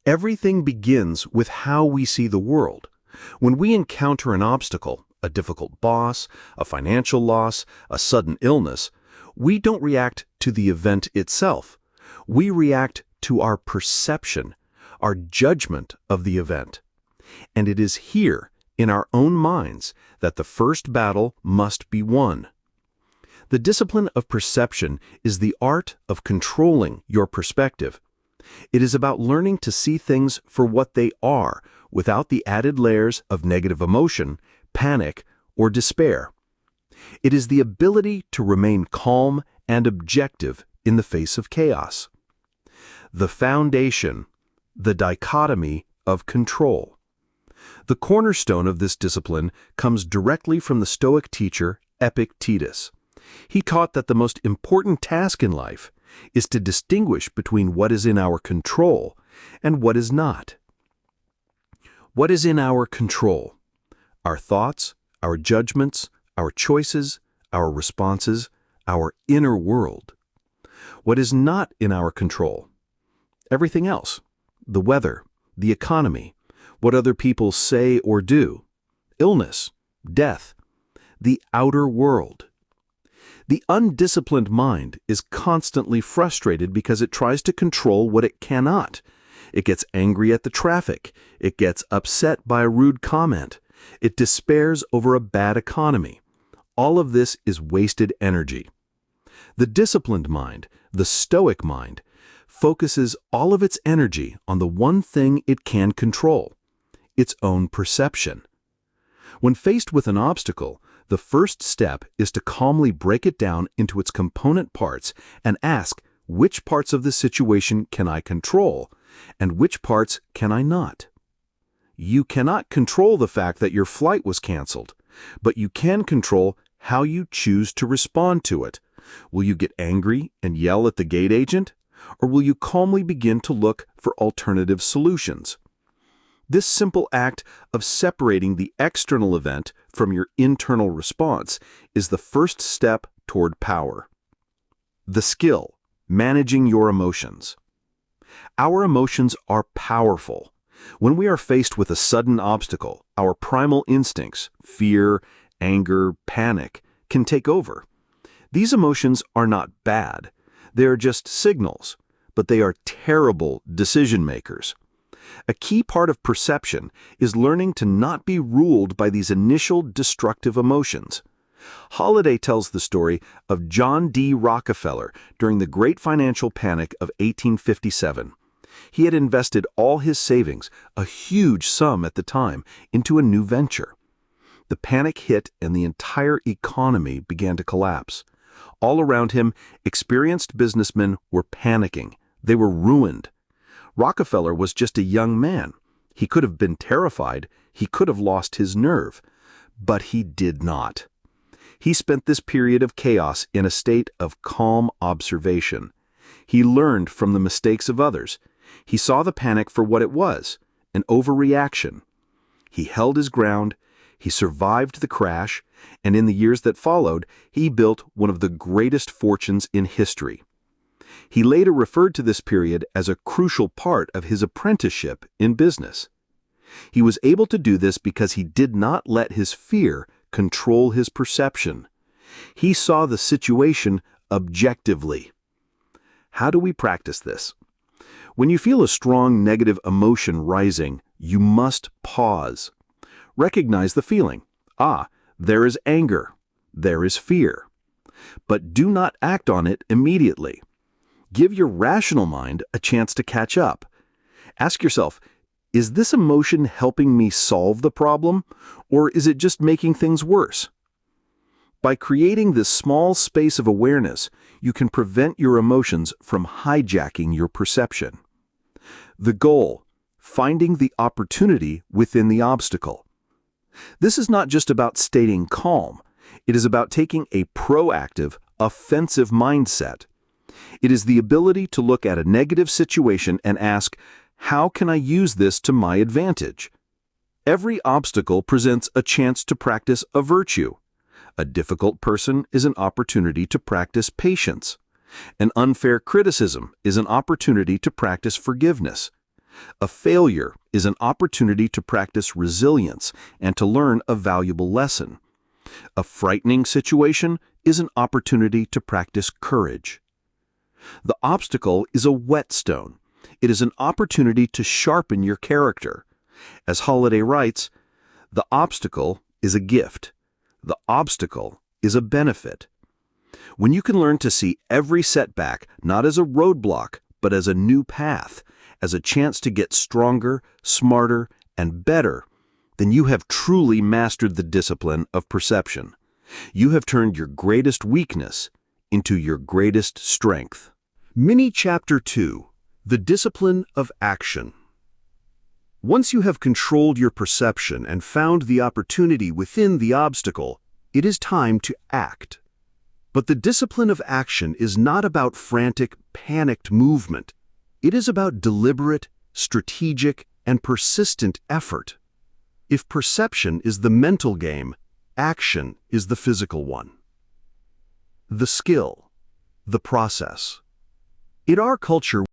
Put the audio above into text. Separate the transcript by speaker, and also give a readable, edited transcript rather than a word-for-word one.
Speaker 1: Everything begins with how we see the world. When we encounter an obstacle, a difficult boss, a financial loss, a sudden illness, we don't react to the event itself. We react to our perception, our judgment of the event. And it is here, in our own minds, that the first battle must be won. The discipline of perception is the art of controlling your perspective. It is about learning to see things for what they are, without the added layers of negative emotion, panic, or despair. It is the ability to remain calm and objective in the face of chaos. The foundation, the dichotomy of control. The cornerstone of this discipline comes directly from the Stoic teacher Epictetus. He taught that the most important task in life is to distinguish between what is in our control and what is not. What is in our control? Our thoughts, our judgments, our choices, our responses, our inner world. What is not in our control? Everything else. The weather, the economy, what other people say or do, illness, death, the outer world. The undisciplined mind is constantly frustrated because it tries to control what it cannot. It gets angry at the traffic. It gets upset by a rude comment. It despairs over a bad economy. All of this is wasted energy. The disciplined mind, the Stoic mind, focuses all of its energy on the one thing it can control, its own perception. When faced with an obstacle, the first step is to calmly break it down into its component parts and ask, which parts of the situation can I control, and which parts can I not? You cannot control the fact that your flight was canceled, but you can control how you choose to respond to it. Will you get angry and yell at the gate agent, or will you calmly begin to look for alternative solutions? This simple act of separating the external event from your internal response is the first step toward power. The skill, managing your emotions. Our emotions are powerful. When we are faced with a sudden obstacle, our primal instincts, fear, anger, panic, can take over. These emotions are not bad. They are just signals, but they are terrible decision makers. A key part of perception is learning to not be ruled by these initial destructive emotions. Holliday tells the story of John D. Rockefeller during the Great Financial Panic of 1857. He had invested all his savings, a huge sum at the time, into a new venture. The panic hit and the entire economy began to collapse. All around him, experienced businessmen were panicking. They were ruined. Rockefeller was just a young man. He could have been terrified. He could have lost his nerve. But he did not. He spent this period of chaos in a state of calm observation. He learned from the mistakes of others. He saw the panic for what it was, an overreaction. He held his ground. He survived the crash, and in the years that followed, he built one of the greatest fortunes in history. He later referred to this period as a crucial part of his apprenticeship in business. He was able to do this because he did not let his fear control his perception. He saw the situation objectively. How do we practice this? When you feel a strong negative emotion rising, you must pause. Recognize the feeling. There is anger. There is fear. But do not act on it immediately. Give your rational mind a chance to catch up. Ask yourself, is this emotion helping me solve the problem, or is it just making things worse? By creating this small space of awareness, you can prevent your emotions from hijacking your perception. The goal, finding the opportunity within the obstacle. This is not just about staying calm. It is about taking a proactive, offensive mindset. It is the ability to look at a negative situation and ask, how can I use this to my advantage? Every obstacle presents a chance to practice a virtue. A difficult person is an opportunity to practice patience. An unfair criticism is an opportunity to practice forgiveness. A failure is an opportunity to practice resilience and to learn a valuable lesson. A frightening situation is an opportunity to practice courage. The obstacle is a whetstone. It is an opportunity to sharpen your character. As Holiday writes, "The obstacle is a gift. The obstacle is a benefit." When you can learn to see every setback not as a roadblock, but as a new path, as a chance to get stronger, smarter, and better, then you have truly mastered the discipline of perception. You have turned your greatest weakness into your greatest strength. Mini Chapter 2: The Discipline of Action. Once you have controlled your perception and found the opportunity within the obstacle, it is time to act. But the discipline of action is not about frantic, panicked movement. It is about deliberate, strategic, and persistent effort. If perception is the mental game, action is the physical one. The skill, the process. In our culture,